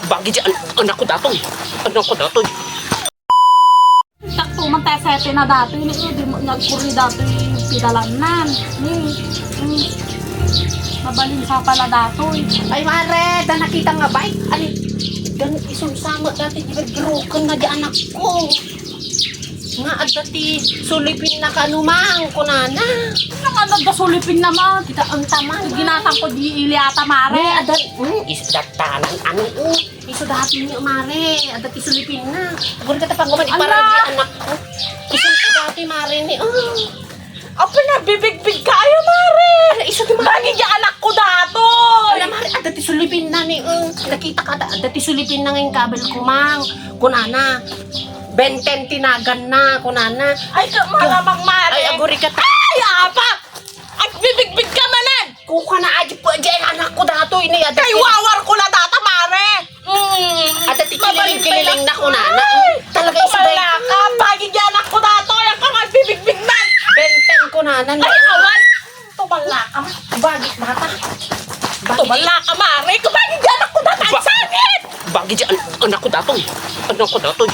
Bagi di anak ko datoy. Anak ko datoy. Sakto man tayo sete na dati ni di mo nagkuri dati pinalanan ni mabalin sa pala datoy. Ay mare, da nakita nga ba? Ani, gan isang sama dati di broken na di anak ko. Nga at dati sulipin na kanumang kunana. Nang ano gasulipin naman kita ang tama ginatang ko di iliata mare. Adat, isdatanan ano iso dati ni mare, adat isulipin na. Gun ka tapang guman ipara di anak ko. Isang dati mare ni Apa na bibig-big kayo mare. Ala iso di mare. Lagi di anak ko dato. Ala mare, adat isulipin na ni nakita ka adat isulipin na ngayong kabel kumang kunana. Benten tinagan na kunana. Ay malamang mare. Ay aguri ka ta. Ay apa. Ay bibig-big ka manan. Kuka na aja po aja anak ko dato ini adat. Kay wawar ko na data mare. Adat ikililing na kunana. Talaga iso Wala ka, bagi di anak ko dato. Yan ka nga bibig-big man. benten kunana ni. Ay awan. Tumala ka man. Bagi bata. Tumala ka mare. Kubagi di anak ko dato. Ang sakit. Bagi di anak ko datoy. Anak ko datoy.